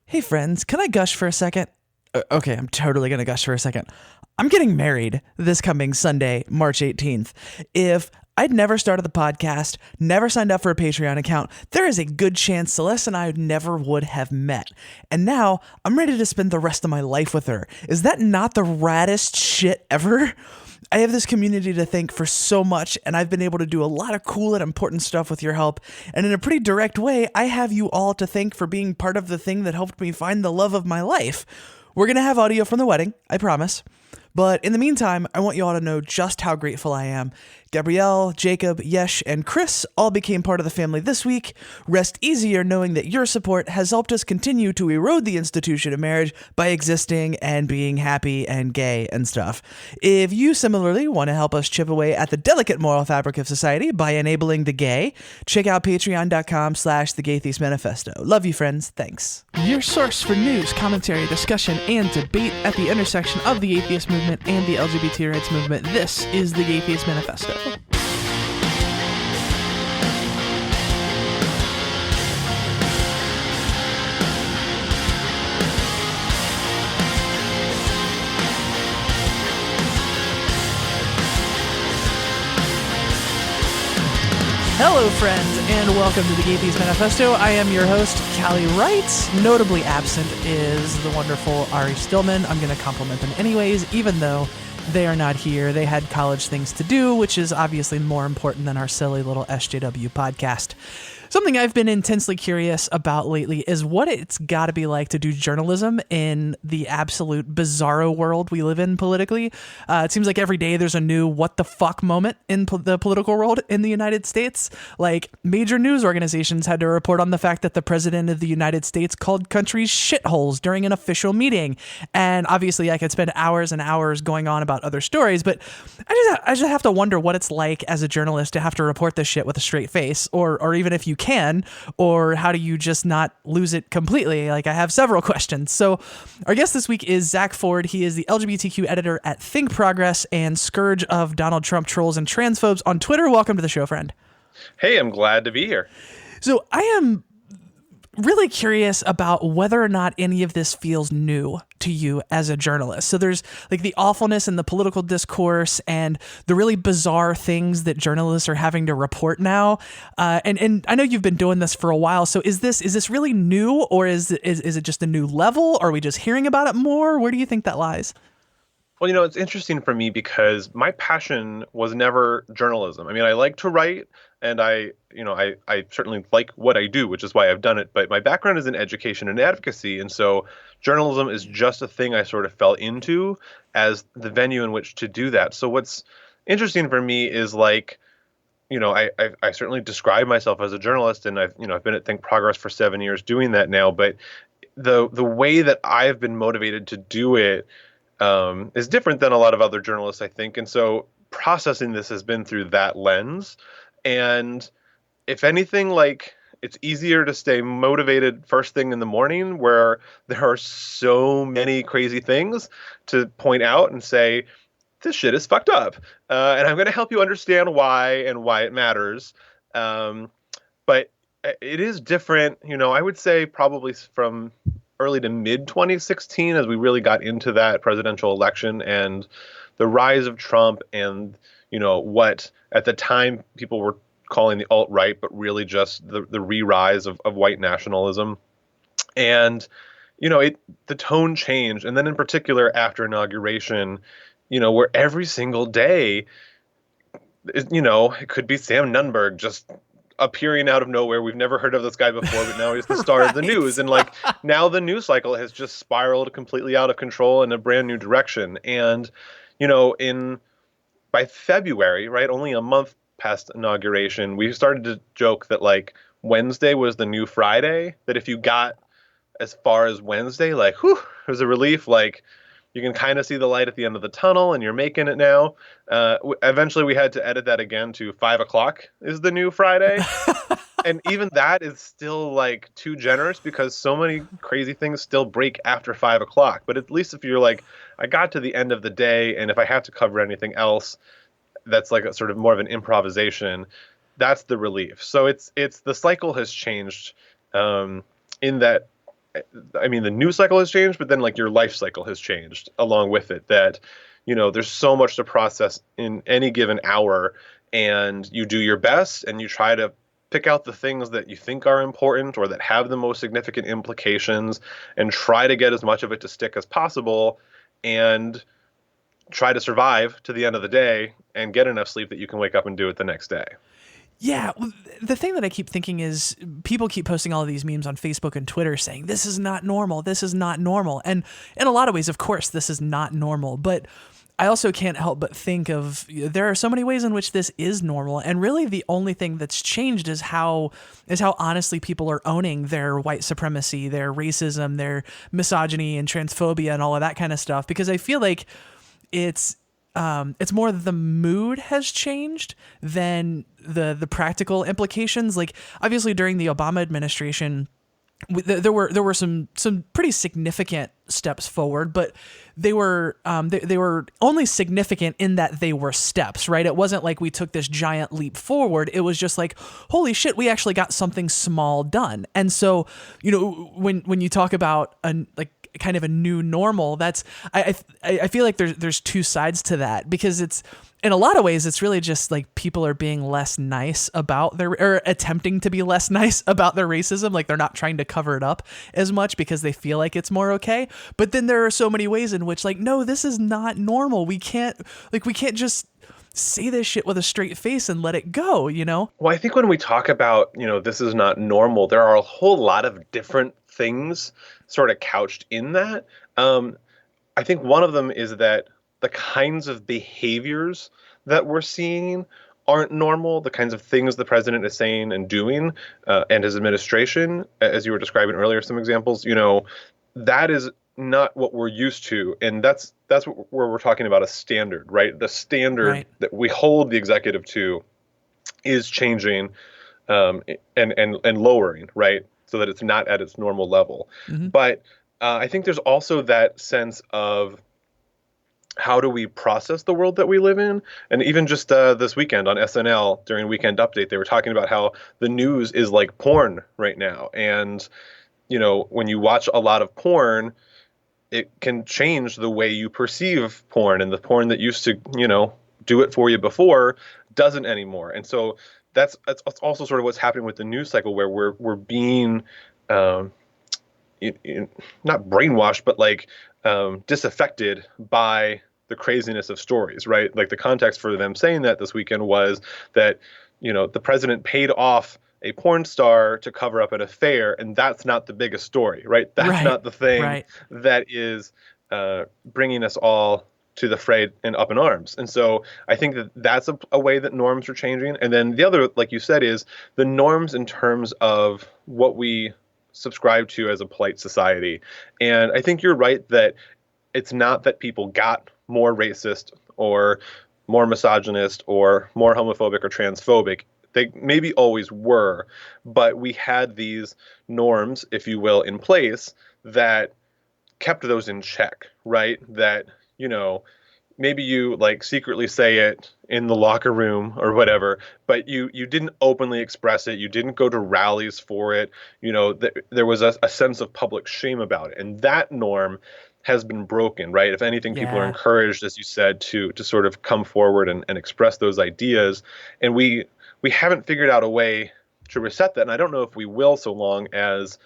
Hey friends, can I gush for a second? Okay, I'm totally gonna gush for a second. I'm getting married this coming Sunday, March 18th. If I'd never started the podcast, never signed up for a Patreon account, there is a good chance Celeste and I never would have met. And now I'm ready to spend the rest of my life with her. Is that not the raddest shit ever? I have this community to thank for so much, and I've been able to do a lot of cool and important stuff with your help. And in a pretty direct way, I have you all to thank for being part of the thing that helped me find the love of my life. We're going to have audio from the wedding, I promise. But in the meantime, I want you all to know just how grateful I am. Gabrielle, Jacob, Yesh, and Chris all became part of the family this week. Rest easier knowing that your support has helped us continue to erode the institution of marriage by existing and being happy and gay and stuff. If you similarly want to help us chip away at the delicate moral fabric of society by enabling the gay, check out patreon.com/thegaytheistmanifesto. Love you, friends. Thanks. Your source for news, commentary, discussion, and debate at the intersection of the atheist movement and the LGBT rights movement. This is the Gay Theist Manifesto. Hello, friends, and welcome to the Gay Theist Manifesto. I am your host, Callie Wright. Notably absent is the wonderful Ari Stillman. I'm going to compliment them anyways, even though they are not here. They had college things to do, which is obviously more important than our silly little SJW podcast. Something I've been intensely curious about lately is what it's got to be like to do journalism in the absolute bizarro world we live in politically. It seems like every day there's a new what the fuck moment in the political world in the United States. Like, major news organizations had to report on the fact that the president of the United States called countries shitholes during an official meeting. And obviously I could spend hours and hours going on about other stories, but I just have to wonder what it's like as a journalist to have to report this shit with a straight face, or even if you can, or how do you just not lose it completely? Like, I have several questions. So our guest this week is Zack Ford. He is the LGBTQ editor at Think Progress and scourge of Donald Trump trolls and transphobes on Twitter. Welcome to the show, friend. Hey, I'm glad to be here. So I am really curious about whether or not any of this feels new to you as a journalist. So there's like the awfulness in the political discourse and the really bizarre things that journalists are having to report now. And I know you've been doing this for a while. So is this really new, or is it just a new level? Are we just hearing about it more? Where do you think that lies? Well, it's interesting for me because my passion was never journalism. I mean, I like to write, and I certainly like what I do, which is why I've done it. But my background is in education and advocacy. And so journalism is just a thing I sort of fell into as the venue in which to do that. So what's interesting for me is I certainly describe myself as a journalist, and I've been at Think Progress for 7 years doing that now. But the way that I've been motivated to do it is different than a lot of other journalists, I think. And so processing this has been through that lens. And if anything, it's easier to stay motivated first thing in the morning where there are so many crazy things to point out and say, this shit is fucked up. And I'm going to help you understand why and why it matters. But it is different, I would say probably from early to mid 2016, as we really got into that presidential election and the rise of Trump and, what at the time people were calling the alt-right, but really just the re-rise of white nationalism. And, the tone changed. And then in particular after inauguration, where every single day, it could be Sam Nunberg just appearing out of nowhere. We've never heard of this guy before, but now he's the star of the news. And now the news cycle has just spiraled completely out of control in a brand new direction. And, by February, right, only a month past inauguration, we started to joke that Wednesday was the new Friday, that if you got as far as Wednesday, whew, it was a relief. You can kind of see the light at the end of the tunnel and you're making it now. Eventually we had to edit that again to 5:00 is the new Friday. And even that is still too generous because so many crazy things still break after 5:00. But at least if you're I got to the end of the day, and if I have to cover anything else, that's a sort of more of an improvisation. That's the relief. So it's the cycle has changed in that I mean, the news cycle has changed, but then like your life cycle has changed along with it. That, there's so much to process in any given hour, and you do your best and you try to pick out the things that you think are important or that have the most significant implications and try to get as much of it to stick as possible and try to survive to the end of the day and get enough sleep that you can wake up and do it the next day. Yeah, the thing that I keep thinking is people keep posting all of these memes on Facebook and Twitter saying, this is not normal, this is not normal. And in a lot of ways, of course, this is not normal. But I also can't help but think of, there are so many ways in which this is normal. And really the only thing that's changed is how honestly people are owning their white supremacy, their racism, their misogyny and transphobia and all of that kind of stuff. Because I feel like it's more that the mood has changed than the practical implications. Like obviously during the Obama administration, there were some pretty significant steps forward, but they were only significant in that they were steps, right? It wasn't like we took this giant leap forward. It was just like, holy shit, we actually got something small done. And so, when you talk about kind of a new normal, that's I feel like there's two sides to that, because it's, in a lot of ways, it's really just like people are being less nice about or attempting to be less nice about their racism. Like they're not trying to cover it up as much because they feel like it's more okay. But then there are so many ways in which like, no, this is not normal. We can't just say this shit with a straight face and let it go, Well, I think when we talk about, this is not normal, there are a whole lot of different things sort of couched in that. I think one of them is that the kinds of behaviors that we're seeing aren't normal. The kinds of things the president is saying and doing, and his administration, as you were describing earlier, some examples, that is not what we're used to. And that's where we're talking about a standard, right? The standard that we hold the executive to is changing, and lowering, right? So that it's not at its normal level. Mm-hmm. But I think there's also that sense of how do we process the world that we live in? And even just this weekend on SNL during Weekend Update, they were talking about how the news is like porn right now. And, when you watch a lot of porn, it can change the way you perceive porn, and the porn that used to, do it for you before doesn't anymore. And so that's also sort of what's happening with the news cycle, where we're being not brainwashed, but like disaffected by the craziness of stories, right? Like the context for them saying that this weekend was that, the president paid off a porn star to cover up an affair, and that's not the biggest story, right? That's not the thing that is bringing us all to the fray and up in arms. And so I think that that's a way that norms are changing. And then the other, like you said, is the norms in terms of what we subscribe to as a polite society. And I think you're right that it's not that people got more racist or more misogynist or more homophobic or transphobic. They maybe always were, but we had these norms, if you will, in place that kept those in check, right? That, maybe you like secretly say it in the locker room or whatever, but you didn't openly express it. You didn't go to rallies for it. There was a sense of public shame about it. And that norm has been broken, right? If anything, people are encouraged, as you said, to sort of come forward and express those ideas. And we haven't figured out a way to reset that. And I don't know if we will, so long as,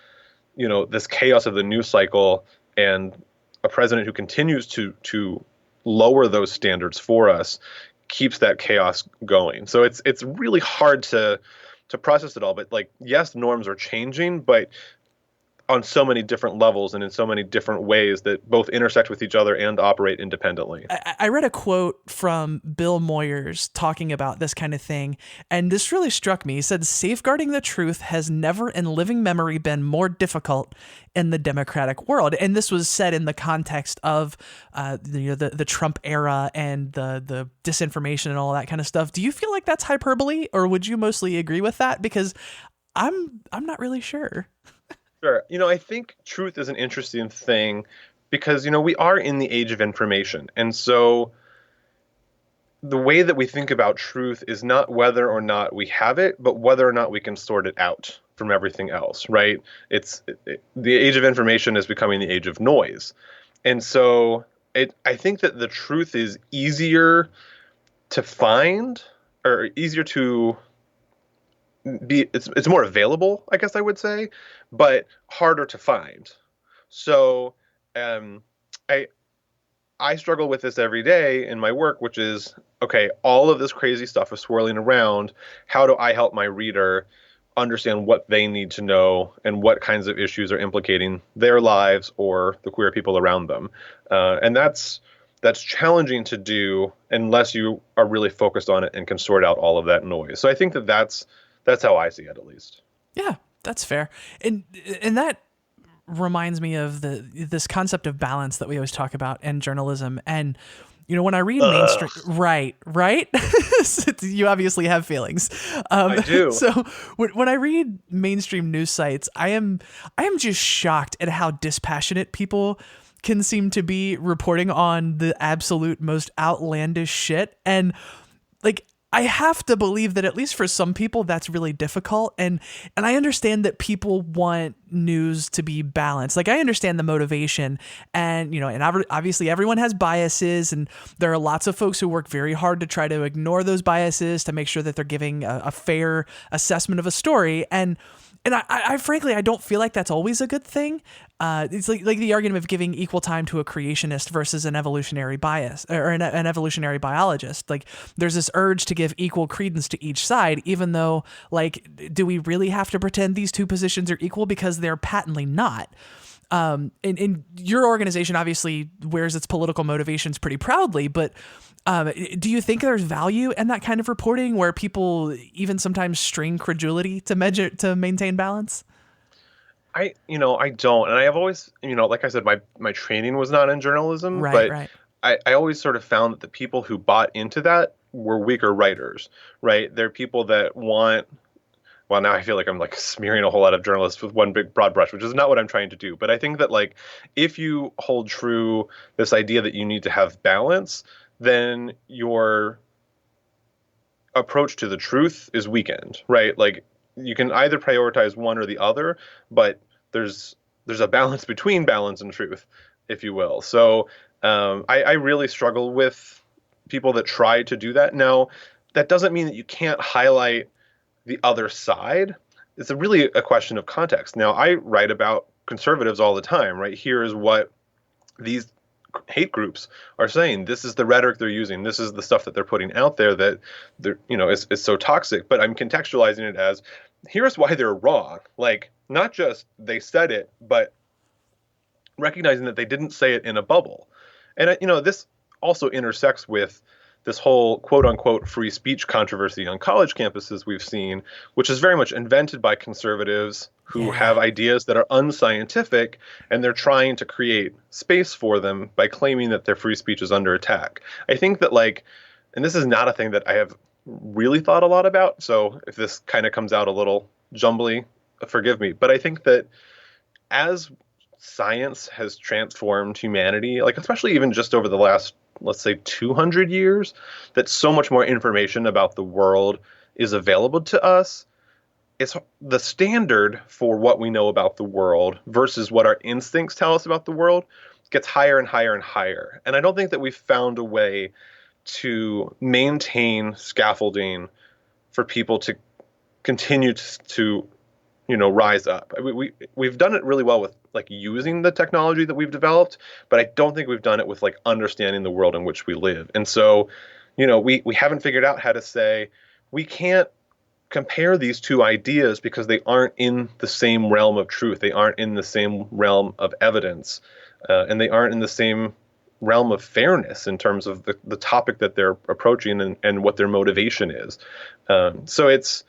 this chaos of the news cycle and a president who continues to lower those standards for us keeps that chaos going. So it's really hard to process it all. But like, yes, norms are changing, but on so many different levels and in so many different ways that both intersect with each other and operate independently. I read a quote from Bill Moyers talking about this kind of thing, and this really struck me. He said, "Safeguarding the truth has never in living memory been more difficult in the democratic world." And this was said in the context of the Trump era and the disinformation and all that kind of stuff. Do you feel like that's hyperbole, or would you mostly agree with that? Because I'm not really sure. Sure. I think truth is an interesting thing because, we are in the age of information. And so the way that we think about truth is not whether or not we have it, but whether or not we can sort it out from everything else, right? The age of information is becoming the age of noise. And so I think that the truth is easier to find, or easier to be, it's more available, I guess I would say, but harder to find. So um, I I struggle with this every day in my work, which is, okay, all of this crazy stuff is swirling around. How do I help my reader understand what they need to know and what kinds of issues are implicating their lives or the queer people around them? And that's challenging to do unless you are really focused on it and can sort out all of that noise. So I think that that's how I see it, at least. Yeah, that's fair. And that reminds me of this concept of balance that we always talk about in journalism. And when I read mainstream, right, you obviously have feelings. I do. So when I read mainstream news sites, I am just shocked at how dispassionate people can seem to be reporting on the absolute most outlandish shit. And like, I have to believe that at least for some people that's really difficult, and I understand that people want news to be balanced. Like, I understand the motivation, and obviously everyone has biases, and there are lots of folks who work very hard to try to ignore those biases to make sure that they're giving a fair assessment of a story. And I frankly, I don't feel like that's always a good thing. It's like the argument of giving equal time to a creationist versus an evolutionary bias or an evolutionary biologist. Like, there's this urge to give equal credence to each side, even though, like, do we really have to pretend these two positions are equal? Because they're patently not. And your organization obviously wears its political motivations pretty proudly, but do you think there's value in that kind of reporting where people even sometimes strain credulity to maintain balance? I don't. And I have always, like I said, my training was not in journalism, right. I always sort of found that the people who bought into that were weaker writers, right? They're people that want, well, now I feel like I'm like smearing a whole lot of journalists with one big broad brush, which is not what I'm trying to do. But I think that, like, if you hold true this idea that you need to have balance, then your approach to the truth is weakened, right? Like, you can either prioritize one or the other, but there's a balance between balance and truth, if you will. So I really struggle with people that try to do that. Now, that doesn't mean that you can't highlight the other side. It's really a question of context. Now, I write about conservatives all the time, right? Here is what these hate groups are saying. This is the rhetoric they're using. This is the stuff that they're putting out there that they're, is so toxic. But I'm contextualizing it as, here's why they're wrong. Like, not just they said it, but recognizing that they didn't say it in a bubble. And this also intersects with this whole quote unquote free speech controversy on college campuses we've seen, which is very much invented by conservatives who have ideas that are unscientific, and they're trying to create space for them by claiming that their free speech is under attack. I think that, like, and this is not a thing that I have really thought a lot about, so if this kind of comes out a little jumbly, forgive me, but I think that as science has transformed humanity, like especially even just over the last, let's say, 200 years, that so much more information about the world is available to us. It's the standard for what we know about the world versus what our instincts tell us about the world gets higher and higher and higher. And I don't think that we've found a way to maintain scaffolding for people to continue to rise up. We've done it really well with, like, using the technology that we've developed, but I don't think we've done it with, like, understanding the world in which we live. And so, we haven't figured out how to say, we can't compare these two ideas because they aren't in the same realm of truth. They aren't in the same realm of evidence, and they aren't in the same realm of fairness in terms of the topic that they're approaching and what their motivation is. So it's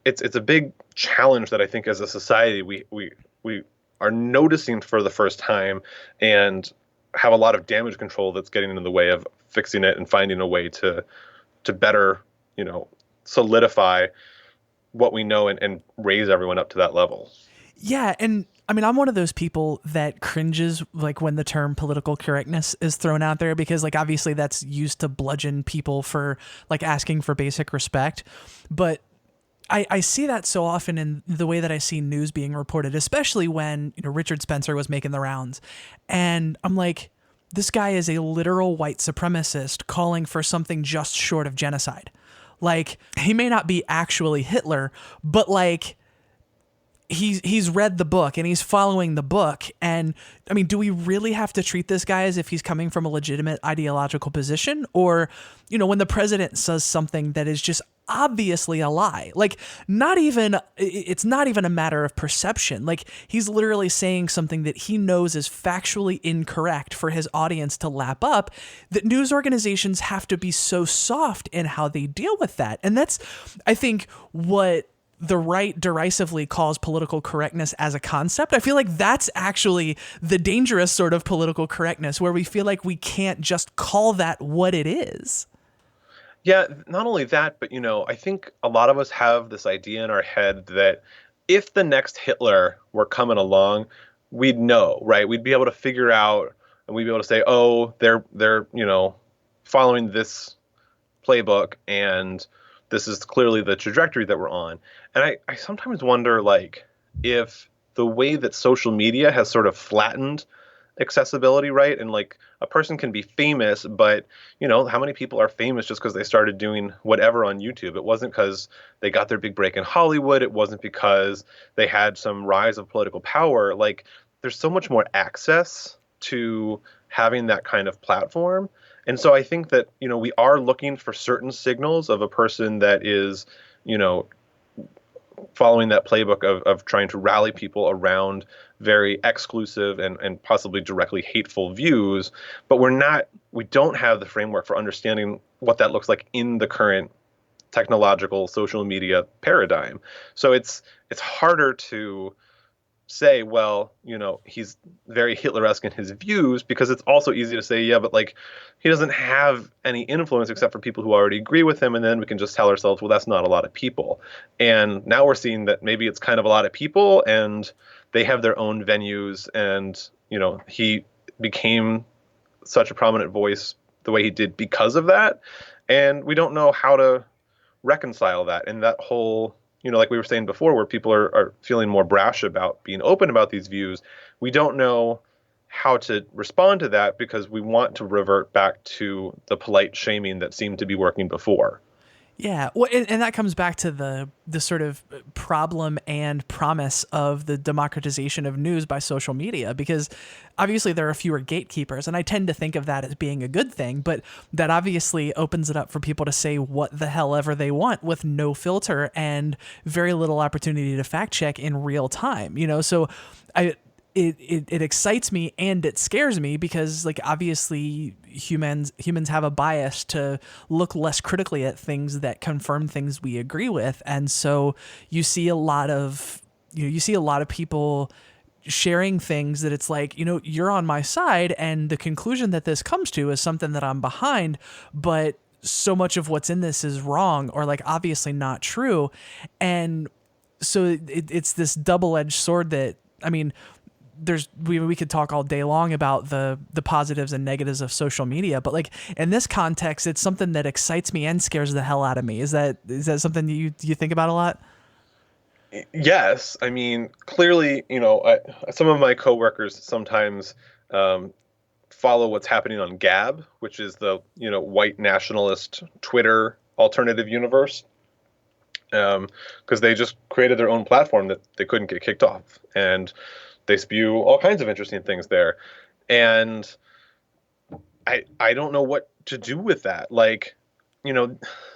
a big challenge that I think as a society we are noticing for the first time, and have a lot of damage control that's getting in the way of fixing it and finding a way to better, solidify what we know and raise everyone up to that level. Yeah. And I mean, I'm one of those people that cringes, like, when the term political correctness is thrown out there, because, like, obviously that's used to bludgeon people for, like, asking for basic respect. But I see that so often in the way that I see news being reported, especially when, Richard Spencer was making the rounds. And I'm like, this guy is a literal white supremacist calling for something just short of genocide. Like, he may not be actually Hitler, but like, he's read the book and he's following the book. And I mean, do we really have to treat this guy as if he's coming from a legitimate ideological position? Or, when the president says something that is just obviously a lie, like it's not even a matter of perception. Like, he's literally saying something that he knows is factually incorrect for his audience to lap up, that news organizations have to be so soft in how they deal with that. And that's, I think, what the right derisively calls political correctness as a concept. I feel like that's actually the dangerous sort of political correctness, where we feel like we can't just call that what it is. Yeah, not only that, but I think a lot of us have this idea in our head that if the next Hitler were coming along, we'd know, right? We'd be able to figure out, and we'd be able to say, oh, they're following this playbook, and this is clearly the trajectory that we're on. And I sometimes wonder, like, if the way that social media has sort of flattened accessibility, right? And like, a person can be famous, but how many people are famous just because they started doing whatever on YouTube? It wasn't because they got their big break in Hollywood. It wasn't because they had some rise of political power. Like, there's so much more access to having that kind of platform. And so I think that, we are looking for certain signals of a person that is, following that playbook of trying to rally people around very exclusive and possibly directly hateful views. But we don't have the framework for understanding what that looks like in the current technological social media paradigm. So it's harder to say, well, he's very Hitler-esque in his views, because it's also easy to say, yeah, but like, he doesn't have any influence except for people who already agree with him. And then we can just tell ourselves, well, that's not a lot of people. And now we're seeing that maybe it's kind of a lot of people, and they have their own venues. And, he became such a prominent voice the way he did because of that. And we don't know how to reconcile that. And that whole, like we were saying before, where people are feeling more brash about being open about these views, we don't know how to respond to that, because we want to revert back to the polite shaming that seemed to be working before. Yeah, well, and that comes back to the sort of problem and promise of the democratization of news by social media, because obviously there are fewer gatekeepers, and I tend to think of that as being a good thing, but that obviously opens it up for people to say what the hell ever they want with no filter and very little opportunity to fact check in real time. So it excites me and it scares me, because like, obviously humans have a bias to look less critically at things that confirm things we agree with. And so you see a lot of people sharing things that it's like, you're on my side, and the conclusion that this comes to is something that I'm behind, but so much of what's in this is wrong, or like obviously not true. And so it's this double-edged sword that, I mean, we could talk all day long about the positives and negatives of social media, but like, in this context, it's something that excites me and scares the hell out of me. Is that something you think about a lot? Yes. I mean, clearly, some of my coworkers sometimes follow what's happening on Gab, which is the, white nationalist Twitter alternative universe. Because they just created their own platform that they couldn't get kicked off. And they spew all kinds of interesting things there. And I don't know what to do with that. Like,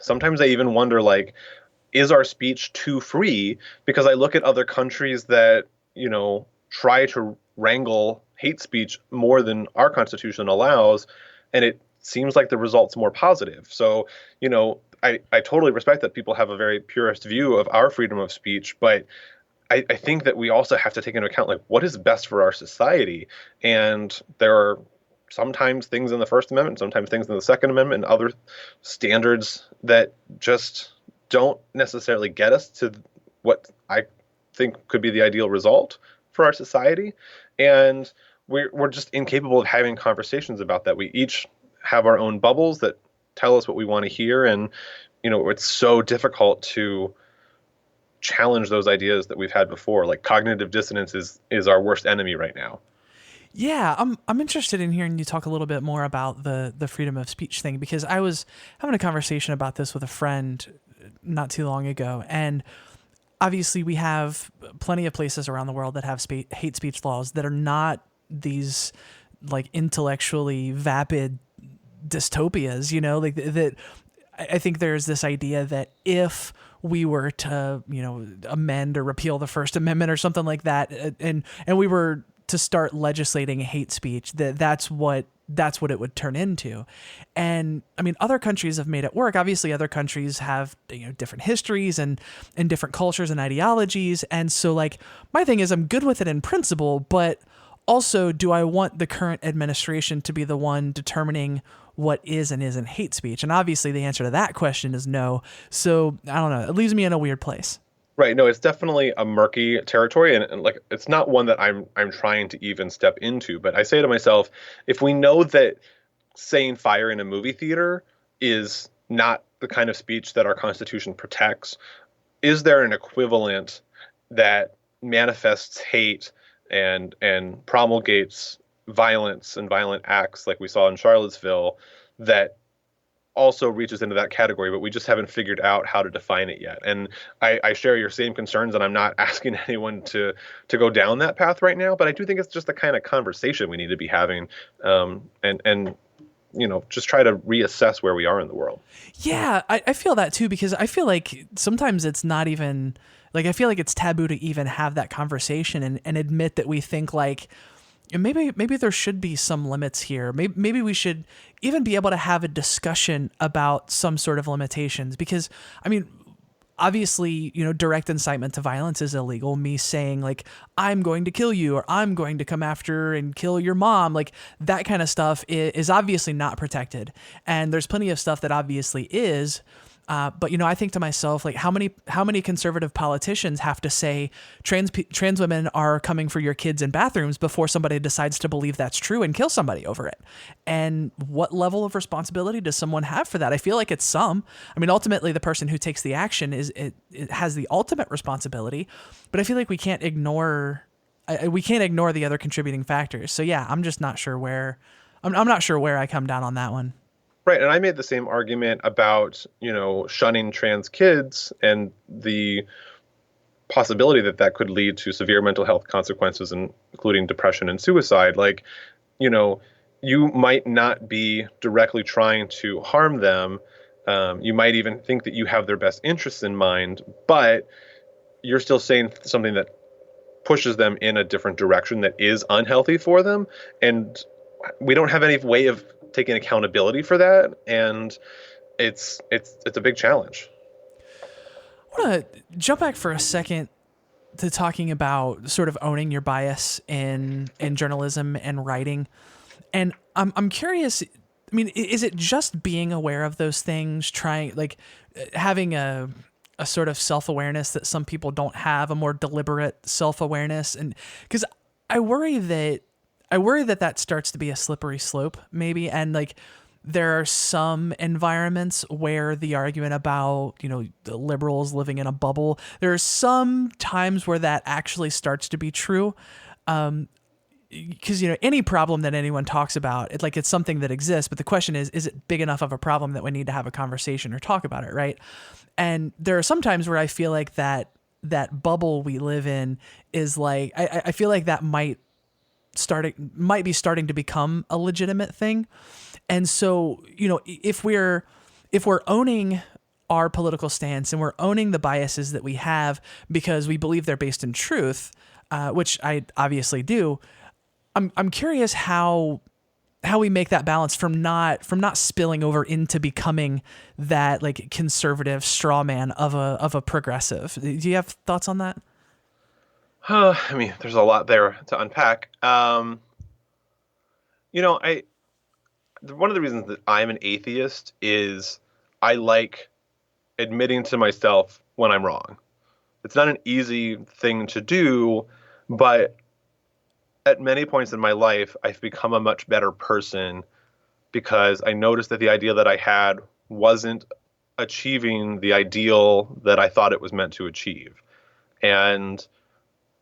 sometimes I even wonder, like, is our speech too free? Because I look at other countries that, try to wrangle hate speech more than our Constitution allows, and it seems like the result's more positive. So, I totally respect that people have a very purist view of our freedom of speech, but I think that we also have to take into account, like, what is best for our society. And there are sometimes things in the First Amendment, sometimes things in the Second Amendment, and other standards that just don't necessarily get us to what I think could be the ideal result for our society. And we're just incapable of having conversations about that. We each have our own bubbles that tell us what we want to hear. And, it's so difficult to challenge those ideas that we've had before. Like cognitive dissonance is our worst enemy right now. Yeah, I'm interested in hearing you talk a little bit more about the freedom of speech thing, because I was having a conversation about this with a friend not too long ago, and obviously we have plenty of places around the world that have hate speech laws that are not these like intellectually vapid dystopias, like that. I think there's this idea that if we were to, amend or repeal the First Amendment or something like that, and we were to start legislating hate speech, that's what it would turn into. And I mean, other countries have made it work. Obviously, other countries have different histories and different cultures and ideologies. And so, like, my thing is, I'm good with it in principle, but also, do I want the current administration to be the one determining what is and isn't hate speech? And obviously, the answer to that question is no. So I don't know. It leaves me in a weird place. Right. No, it's definitely a murky territory, and like it's not one that I'm trying to even step into. But I say to myself, if we know that saying fire in a movie theater is not the kind of speech that our Constitution protects, is there an equivalent that manifests hate and promulgates violence and violent acts like we saw in Charlottesville that also reaches into that category, but we just haven't figured out how to define it yet. And I share your same concerns, and I'm not asking anyone to go down that path right now, but I do think it's just the kind of conversation we need to be having, and just try to reassess where we are in the world. Yeah, I feel that too, because I feel like sometimes it's not even, like, I feel like it's taboo to even have that conversation and admit that we think like, maybe there should be some limits here. Maybe we should even be able to have a discussion about some sort of limitations, because I mean, obviously, direct incitement to violence is illegal. Me saying like, I'm going to kill you, or I'm going to come after and kill your mom, like that kind of stuff is obviously not protected. And there's plenty of stuff that obviously is. But I think to myself, like, how many conservative politicians have to say trans women are coming for your kids in bathrooms before somebody decides to believe that's true and kill somebody over it? And what level of responsibility does someone have for that? I feel like it's some. I mean, ultimately, the person who takes the action it has the ultimate responsibility. But I feel like we can't ignore the other contributing factors. So yeah, I'm just not sure where I'm not sure where I come down on that one. Right, and I made the same argument about, shunning trans kids and the possibility that could lead to severe mental health consequences, including depression and suicide. Like, you might not be directly trying to harm them. You might even think that you have their best interests in mind, but you're still saying something that pushes them in a different direction that is unhealthy for them. And we don't have any way of taking accountability for that, and it's a big challenge. I want to jump back for a second to talking about sort of owning your bias in journalism and writing, and I'm curious. I mean, is it just being aware of those things, trying like having a sort of self-awareness that some people don't have, a more deliberate self-awareness? And because I worry that starts to be a slippery slope, maybe. And like, there are some environments where the argument about, the liberals living in a bubble, there are some times where that actually starts to be true. Because, any problem that anyone talks about, it's something that exists. But the question is it big enough of a problem that we need to have a conversation or talk about it, right? And there are some times where I feel like that bubble we live in is like, I feel like that might be starting to become a legitimate thing. And so, if we're owning our political stance and we're owning the biases that we have because we believe they're based in truth, which I obviously do, I'm curious how we make that balance from not spilling over into becoming that like conservative straw man of a progressive. Do you have thoughts on that? I mean, there's a lot there to unpack. One of the reasons that I'm an atheist is I like admitting to myself when I'm wrong. It's not an easy thing to do, but at many points in my life, I've become a much better person because I noticed that the idea that I had wasn't achieving the ideal that I thought it was meant to achieve. And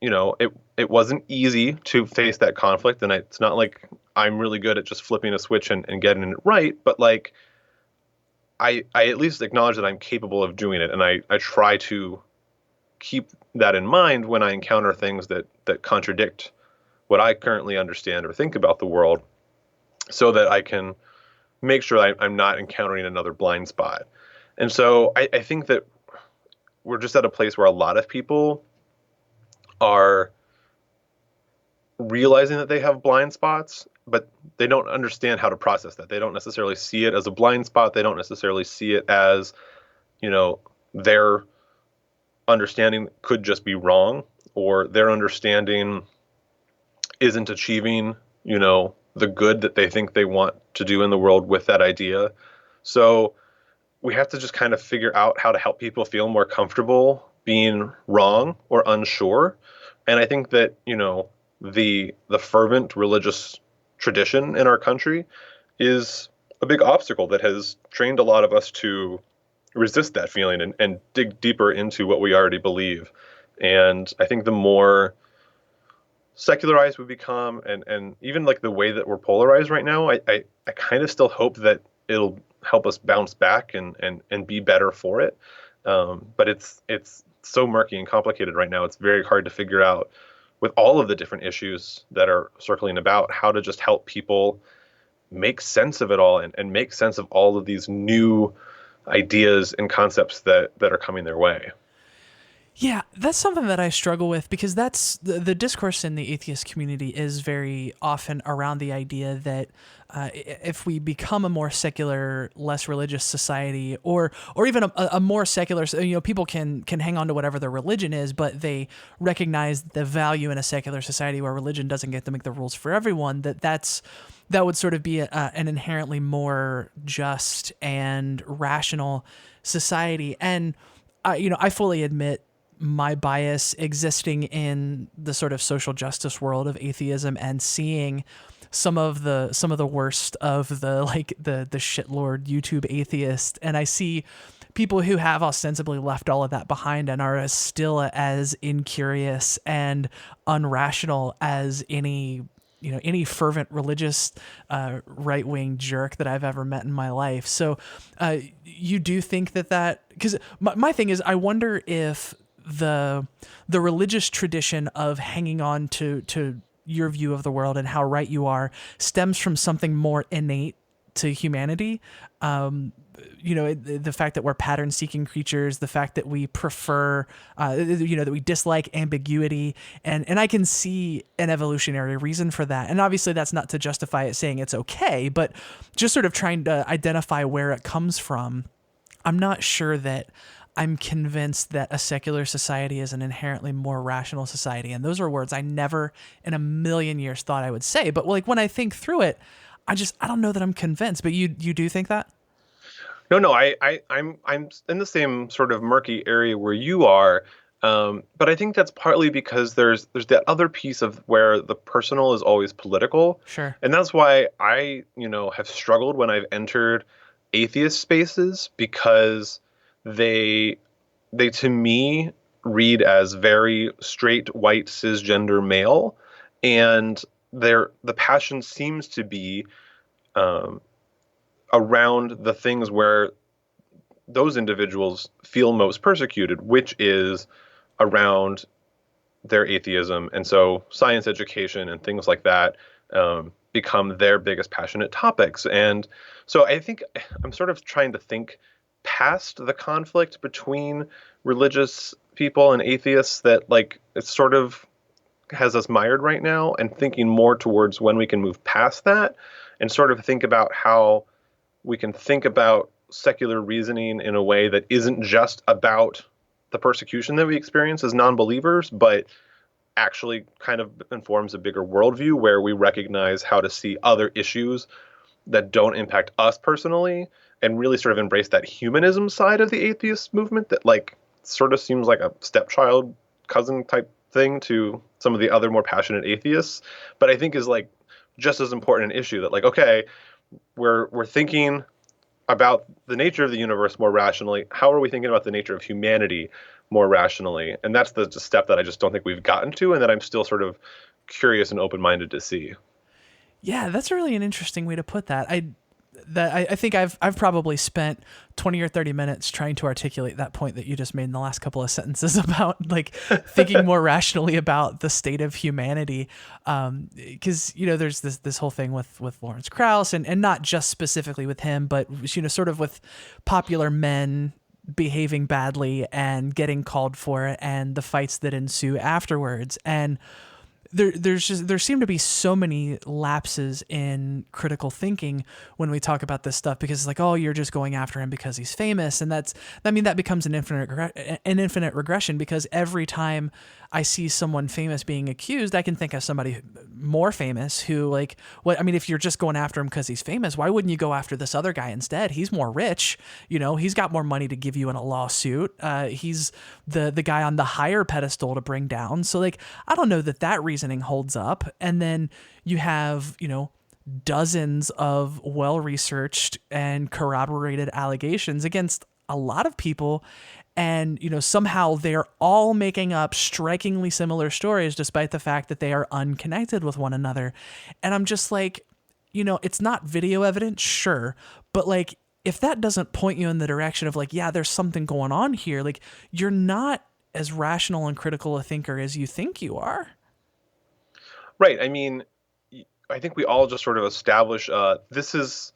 it wasn't easy to face that conflict, and it's not like I'm really good at just flipping a switch and getting it right, but like I at least acknowledge that I'm capable of doing it, and I try to keep that in mind when I encounter things that contradict what I currently understand or think about the world, so that I can make sure I'm not encountering another blind spot. And so I think that we're just at a place where a lot of people are realizing that they have blind spots, but they don't understand how to process that. They don't necessarily see it as a blind spot. They don't necessarily see it as, their understanding could just be wrong, or their understanding isn't achieving, the good that they think they want to do in the world with that idea. So we have to just kind of figure out how to help people feel more comfortable being wrong or unsure. And I think that, the fervent religious tradition in our country is a big obstacle that has trained a lot of us to resist that feeling and dig deeper into what we already believe. And I think the more secularized we become, and even like the way that we're polarized right now, I kind of still hope that it'll help us bounce back and be better for it. But it's so murky and complicated right now. It's very hard to figure out, with all of the different issues that are circling about, how to just help people make sense of it all and make sense of all of these new ideas and concepts that are coming their way. Yeah, that's something that I struggle with, because that's the discourse in the atheist community is very often around the idea that if we become a more secular, less religious society, or even a more secular, people can hang on to whatever their religion is, but they recognize the value in a secular society where religion doesn't get to make the rules for everyone. That would sort of be an inherently more just and rational society. And I fully admit my bias existing in the sort of social justice world of atheism and seeing some of the worst of the shitlord YouTube atheist, and I see people who have ostensibly left all of that behind and are still as incurious and unrational as any fervent religious right-wing jerk that I've ever met in my life. So you do think that because my thing is, I wonder if the religious tradition of hanging on to your view of the world and how right you are stems from something more innate to humanity. The fact that we're pattern-seeking creatures, the fact that we prefer, that we dislike ambiguity, and I can see an evolutionary reason for that. And obviously that's not to justify it saying it's okay, but just sort of trying to identify where it comes from. I'm not sure that I'm convinced that a secular society is an inherently more rational society. And those are words I never in a million years thought I would say. But like when I think through it, I don't know that I'm convinced. But you do think that? No, I'm in the same sort of murky area where you are. But I think that's partly because there's that other piece of where the personal is always political. Sure. And that's why I, have struggled when I've entered atheist spaces, because they to me read as very straight white cisgender male, and the passion seems to be around the things where those individuals feel most persecuted, which is around their atheism. And so science education and things like that become their biggest passionate topics. And so I think I'm sort of trying to think past the conflict between religious people and atheists that it sort of has us mired right now, and thinking more towards when we can move past that and sort of think about how we can think about secular reasoning in a way that isn't just about the persecution that we experience as non-believers, but actually kind of informs a bigger worldview where we recognize how to see other issues that don't impact us personally, and really sort of embrace that humanism side of the atheist movement that sort of seems like a stepchild cousin type thing to some of the other more passionate atheists, but I think is just as important an issue that okay, we're thinking about the nature of the universe more rationally. How are we thinking about the nature of humanity more rationally. And that's the step that I just don't think we've gotten to, and that I'm still sort of curious and open-minded to see. Yeah, that's really an interesting way to put that. I think I've probably spent 20 or 30 minutes trying to articulate that point that you just made in the last couple of sentences about like thinking more rationally about the state of humanity. Because there's this whole thing with Lawrence Krauss, and not just specifically with him, but sort of with popular men behaving badly and getting called for it, and the fights that ensue afterwards. And there seem to be so many lapses in critical thinking when we talk about this stuff, because it's like, oh, you're just going after him because he's famous, and that becomes an infinite regression, because every time I see someone famous being accused, I can think of somebody more famous who, like, what I mean, if you're just going after him because he's famous, why wouldn't you go after this other guy instead? He's more rich, he's got more money to give you in a lawsuit. He's the guy on the higher pedestal to bring down. So, like, I don't know that reasoning holds up. And then you have, dozens of well-researched and corroborated allegations against a lot of people, and somehow they're all making up strikingly similar stories despite the fact that they are unconnected with one another. And I'm just like, it's not video evidence, sure, but like, if that doesn't point you in the direction of like, yeah, there's something going on here, like, you're not as rational and critical a thinker as you think you are. Right. I mean, I think we all just sort of establish this is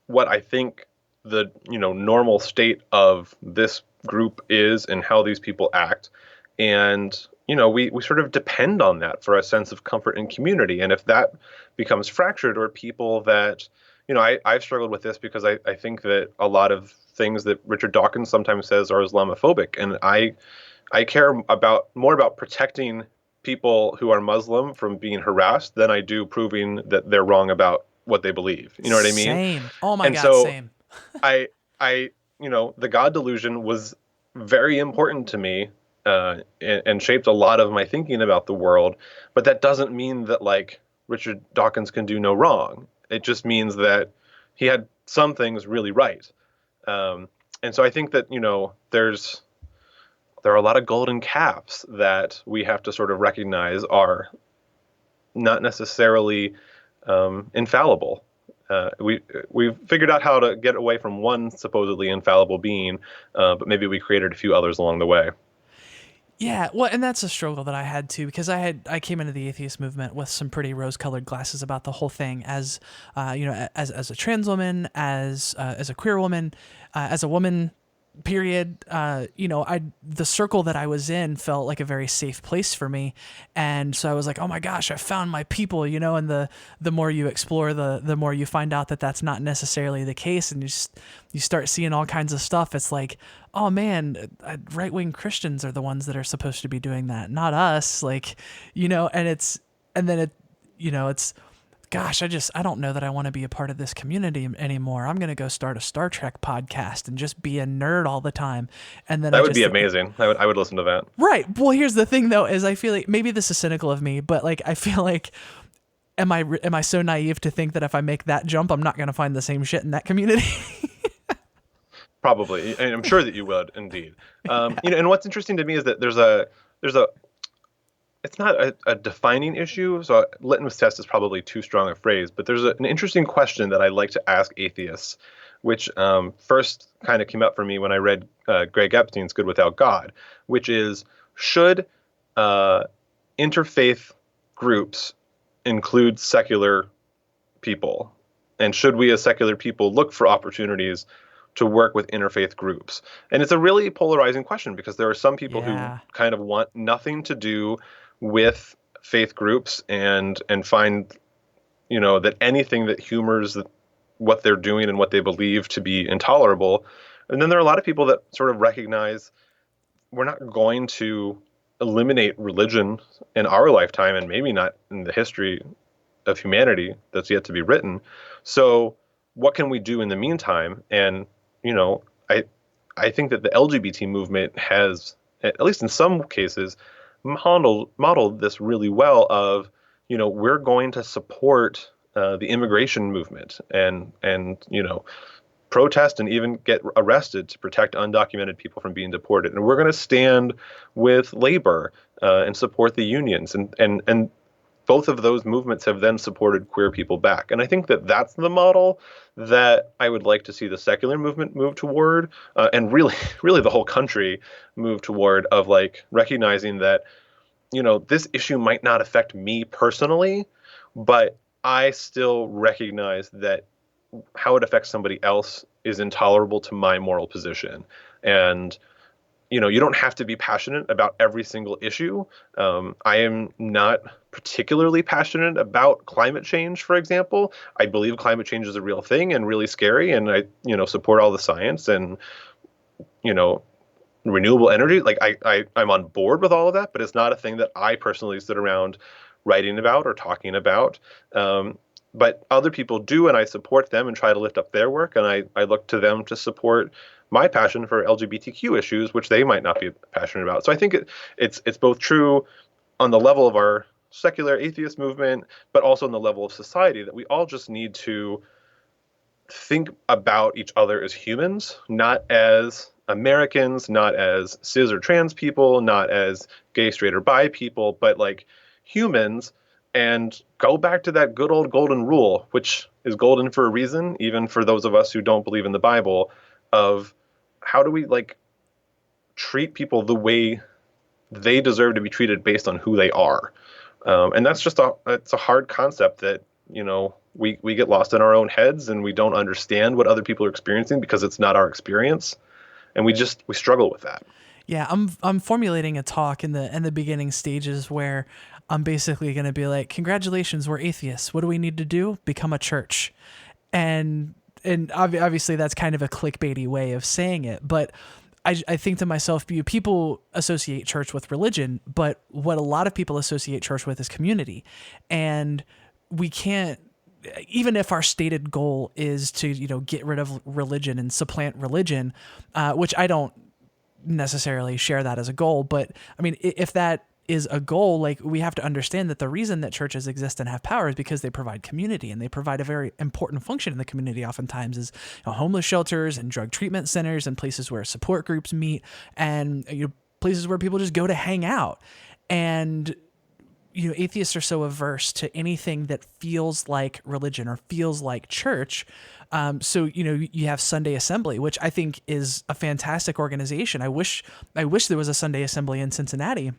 what I think the normal state of this group is and how these people act, and we sort of depend on that for a sense of comfort and community. And if that becomes fractured, or people that I've struggled with this, because I think that a lot of things that Richard Dawkins sometimes says are Islamophobic, and I care more about protecting people who are Muslim from being harassed than I do proving that they're wrong about what they believe. You know what I mean? Same. Oh my and God, so same. I the God delusion was very important to me, and shaped a lot of my thinking about the world. But that doesn't mean that, like, Richard Dawkins can do no wrong. It just means that he had some things really right. And so I think that, there are a lot of golden calves that we have to sort of recognize are not necessarily infallible. We've figured out how to get away from one supposedly infallible being, but maybe we created a few others along the way. Yeah, well, and that's a struggle that I had too, because I came into the atheist movement with some pretty rose-colored glasses about the whole thing, as as a trans woman, as a queer woman, as a woman. Period. The circle that I was in felt like a very safe place for me, and so I was like, oh my gosh, I found my people. And the more you explore, the more you find out that that's not necessarily the case, and you start seeing all kinds of stuff. It's like, oh man, right-wing Christians are the ones that are supposed to be doing that, not us. Like, it's gosh, I don't know that I want to be a part of this community anymore. I'm going to go start a Star Trek podcast and just be a nerd all the time. And then that would be amazing. I would listen to that. Right. Well, here's the thing though, is I feel like maybe this is cynical of me, but like, I feel like, am I so naive to think that if I make that jump, I'm not going to find the same shit in that community? Probably. And I'm sure that you would indeed. And what's interesting to me is that there's a it's not a defining issue, so litmus test is probably too strong a phrase, but there's an interesting question that I like to ask atheists, which first kind of came up for me when I read Greg Epstein's Good Without God, which is, should interfaith groups include secular people? And should we as secular people look for opportunities to work with interfaith groups? And it's a really polarizing question, because there are some people who kind of want nothing to do with faith groups and find, that anything that humors what they're doing and what they believe to be intolerable. And then there are a lot of people that sort of recognize we're not going to eliminate religion in our lifetime, and maybe not in the history of humanity that's yet to be written. So what can we do in the meantime? And, I think that the LGBT movement has, at least in some cases, modeled this really well of, we're going to support the immigration movement and protest and even get arrested to protect undocumented people from being deported. And we're going to stand with labor and support the unions. And both of those movements have then supported queer people back. And I think that that's the model that I would like to see the secular movement move toward, and really, really the whole country move toward, of like recognizing that, this issue might not affect me personally, but I still recognize that how it affects somebody else is intolerable to my moral position. And you don't have to be passionate about every single issue. I am not particularly passionate about climate change, for example. I believe climate change is a real thing and really scary, and I, support all the science and, renewable energy. Like I'm on board with all of that, but it's not a thing that I personally sit around writing about or talking about. But other people do, and I support them and try to lift up their work, and I look to them to support my passion for LGBTQ issues, which they might not be passionate about. So I think it's both true on the level of our secular atheist movement, but also on the level of society, that we all just need to think about each other as humans, not as Americans, not as cis or trans people, not as gay, straight, or bi people, but like humans, and go back to that good old golden rule, which is golden for a reason, even for those of us who don't believe in the Bible, of how do we like treat people the way they deserve to be treated based on who they are. And that's just it's a hard concept that, we get lost in our own heads, and we don't understand what other people are experiencing because it's not our experience. And we struggle with that. Yeah, I'm formulating a talk in the beginning stages where I'm basically going to be like, congratulations, we're atheists. What do we need to do? Become a church. And obviously that's kind of a clickbaity way of saying it, but I think to myself, people associate church with religion, but what a lot of people associate church with is community. And we can't, even if our stated goal is to, get rid of religion and supplant religion, which I don't necessarily share that as a goal, but I mean, if that is a goal, like, we have to understand that the reason that churches exist and have power is because they provide community, and they provide a very important function in the community. Oftentimes is homeless shelters and drug treatment centers and places where support groups meet, and places where people just go to hang out. And atheists are so averse to anything that feels like religion or feels like church. So you have Sunday Assembly, which I think is a fantastic organization. I wish there was a Sunday Assembly in Cincinnati.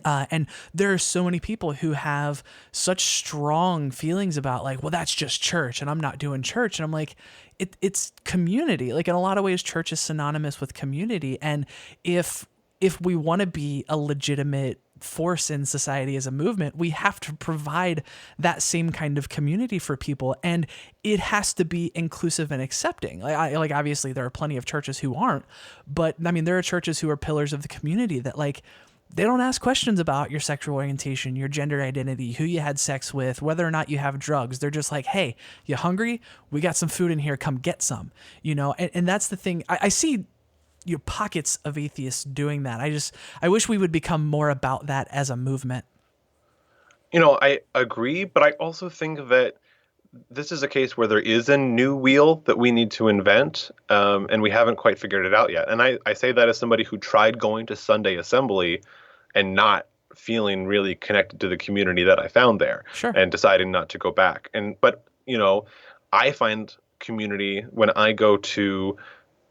And there are so many people who have such strong feelings about, like, well, that's just church and I'm not doing church. And I'm like, it's community. Like, in a lot of ways, church is synonymous with community. And if we want to be a legitimate force in society as a movement, we have to provide that same kind of community for people, and it has to be inclusive and accepting. Like obviously there are plenty of churches who aren't, but I mean, there are churches who are pillars of the community that, like, they don't ask questions about your sexual orientation, your gender identity, who you had sex with, whether or not you have drugs. They're just like, hey, you hungry? We got some food in here. Come get some, and that's the thing. I see pockets of atheists doing that. I wish we would become more about that as a movement. I agree, but I also think that this is a case where there is a new wheel that we need to invent, and we haven't quite figured it out yet. And I say that as somebody who tried going to Sunday Assembly and not feeling really connected to the community that I found there, sure, and deciding not to go back. But I find community when I go to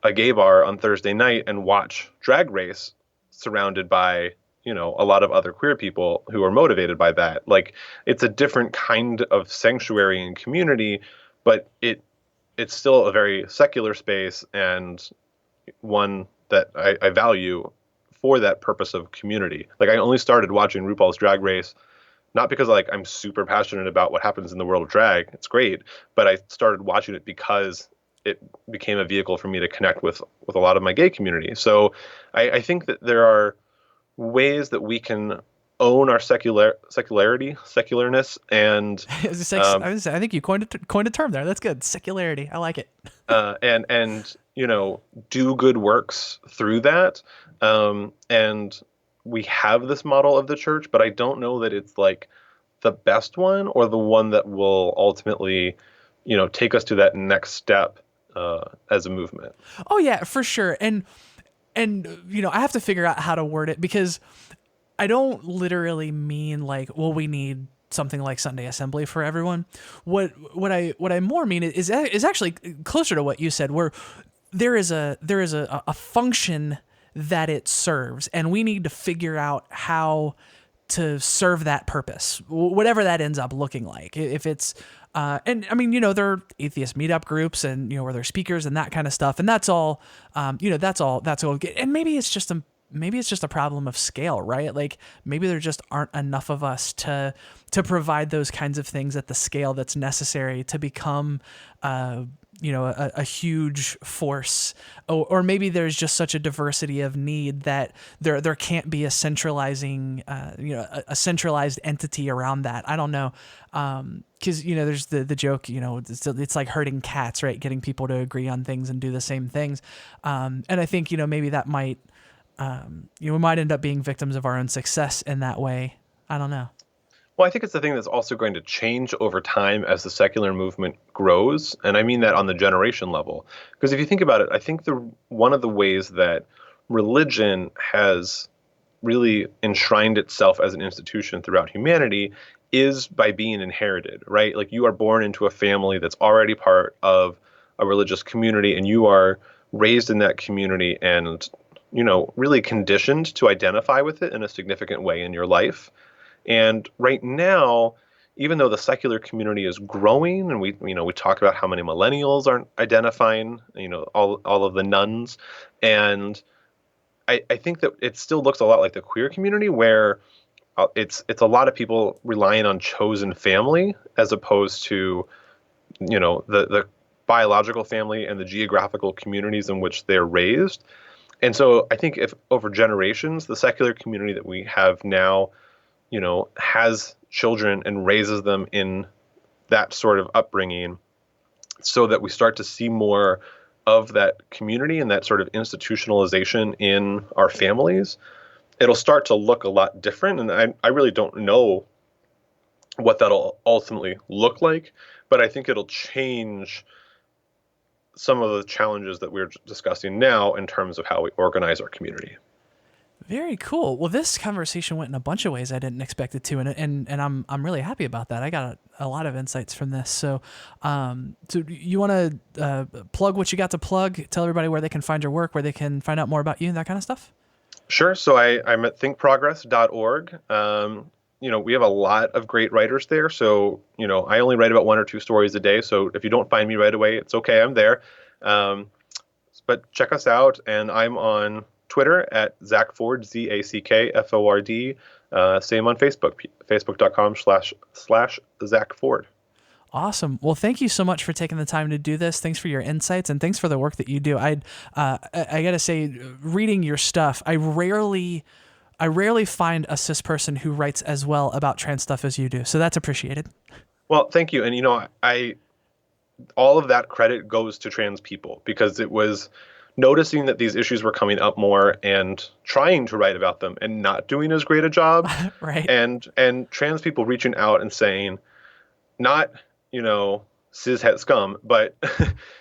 a gay bar on Thursday night and watch Drag Race surrounded by a lot of other queer people who are motivated by that. Like, it's a different kind of sanctuary and community, but it's still a very secular space, and one that I value for that purpose of community. Like, I only started watching RuPaul's Drag Race not because I'm super passionate about what happens in the world of drag. It's great, but I started watching it because it became a vehicle for me to connect with a lot of my gay community. So I think that there are ways that we can own our secularness, and I think you coined a term there. That's good. Secularity. I like it. and do good works through that. And we have this model of the church, but I don't know that it's like the best one or the one that will ultimately, take us to that next step as a movement. Oh yeah, for sure. And I have to figure out how to word it, because I don't literally mean like, well, we need something like Sunday assembly for everyone. What I more mean is actually closer to what you said, where there is a function that it serves, and we need to figure out how to serve that purpose, whatever that ends up looking like. If it's and I mean, there are atheist meetup groups, and where there's speakers and that kind of stuff, and that's all. That's all good. And maybe it's just a problem of scale, right? Like maybe there just aren't enough of us to provide those kinds of things at the scale that's necessary to become a huge force, or maybe there's just such a diversity of need that there can't be a centralizing a centralized entity around that. I don't know, because there's the joke, it's like herding cats, right? Getting people to agree on things and do the same things, and I think maybe that might we might end up being victims of our own success in that way. I don't know. Well, I think it's the thing that's also going to change over time as the secular movement grows, and I mean that on the generation level. Because if you think about it, I think one of the ways that religion has really enshrined itself as an institution throughout humanity is by being inherited, right? Like you are born into a family that's already part of a religious community, and you are raised in that community and, really conditioned to identify with it in a significant way in your life. And right now, even though the secular community is growing, and we talk about how many millennials aren't identifying, all of the nuns, and I think that it still looks a lot like the queer community, where it's a lot of people relying on chosen family as opposed to, the biological family and the geographical communities in which they're raised. And so I think if over generations, the secular community that we have now, has children and raises them in that sort of upbringing, so that we start to see more of that community and that sort of institutionalization in our families, it'll start to look a lot different. And I really don't know what that'll ultimately look like, but I think it'll change some of the challenges that we're discussing now in terms of how we organize our community. Very cool. Well, this conversation went in a bunch of ways I didn't expect it to, and I'm really happy about that. I got a lot of insights from this. So, so you want to plug what you got to plug? Tell everybody where they can find your work, where they can find out more about you, and that kind of stuff. Sure. So I'm at thinkprogress.org. We have a lot of great writers there. So, I only write about 1 or 2 stories a day. So if you don't find me right away, it's okay. I'm there. But check us out. And I'm on Twitter at Zack Ford, ZackFord. Same on Facebook, facebook.com/Zack Ford. Awesome. Well, thank you so much for taking the time to do this. Thanks for your insights, and thanks for the work that you do. I gotta say, reading your stuff, I rarely find a cis person who writes as well about trans stuff as you do. So that's appreciated. Well, thank you. And all of that credit goes to trans people, because it was noticing that these issues were coming up more and trying to write about them and not doing as great a job. Right. And trans people reaching out and saying, not, cishet scum, but,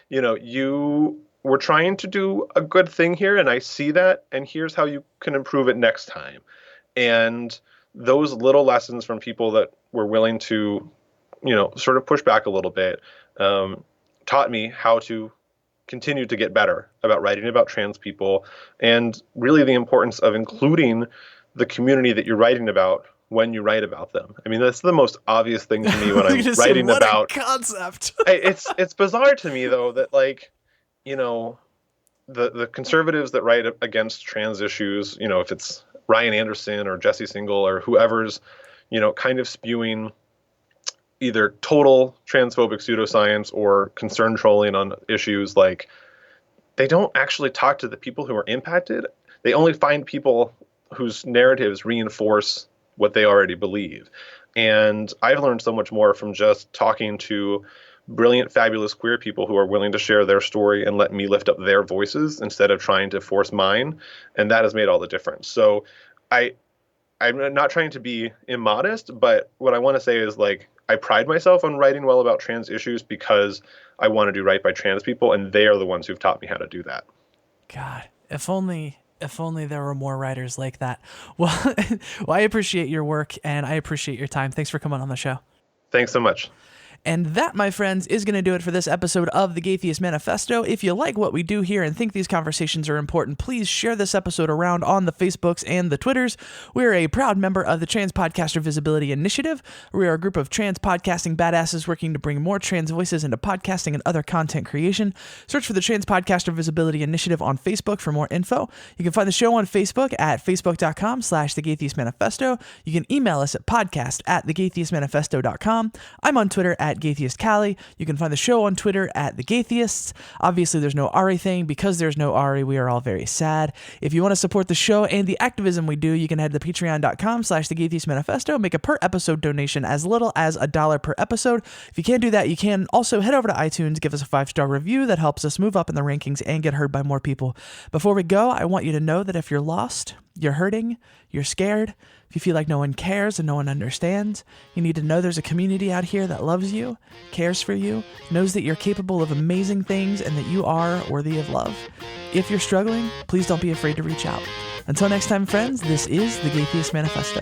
you were trying to do a good thing here, and I see that, and here's how you can improve it next time. And those little lessons from people that were willing to, sort of push back a little bit, taught me how to continue to get better about writing about trans people, and really the importance of including the community that you're writing about when you write about them. I mean, that's the most obvious thing to me when I'm writing about concept. It's bizarre to me, though, that the conservatives that write against trans issues, if it's Ryan Anderson or Jesse Singal or whoever's, kind of spewing either total transphobic pseudoscience or concern trolling on issues, like, they don't actually talk to the people who are impacted. They only find people whose narratives reinforce what they already believe. And I've learned so much more from just talking to brilliant, fabulous queer people who are willing to share their story and let me lift up their voices instead of trying to force mine. And that has made all the difference. So I'm not trying to be immodest, but what I want to say is, like, I pride myself on writing well about trans issues because I want to do right by trans people, and they are the ones who've taught me how to do that. God, if only there were more writers like that. Well, I appreciate your work and I appreciate your time. Thanks for coming on the show. Thanks so much. And that, my friends, is going to do it for this episode of the Gaytheist Manifesto. If you like what we do here and think these conversations are important, please share this episode around on the Facebooks and the Twitters. We're a proud member of the Trans Podcaster Visibility Initiative. We are a group of trans podcasting badasses working to bring more trans voices into podcasting and other content creation. Search for the Trans Podcaster Visibility Initiative on Facebook for more info. You can find the show on Facebook at facebook.com/The Gaytheist Manifesto. You can email us at podcast@thegaytheistmanifesto.com. I'm on Twitter at Gaytheist Callie. You can find the show on Twitter at The Gaytheists. Obviously, there's no Ari thing. Because there's no Ari, we are all very sad. If you want to support the show and the activism we do, you can head to patreon.com/The Gaytheist Manifesto. Make a per episode donation as little as $1 per episode. If you can't do that, you can also head over to iTunes, give us a 5-star review. That helps us move up in the rankings and get heard by more people. Before we go, I want you to know that if you're lost, you're hurting, you're scared, if you feel like no one cares and no one understands, you need to know there's a community out here that loves you, cares for you, knows that you're capable of amazing things and that you are worthy of love. If you're struggling, please don't be afraid to reach out. Until next time, friends, this is the Gaytheist Manifesto.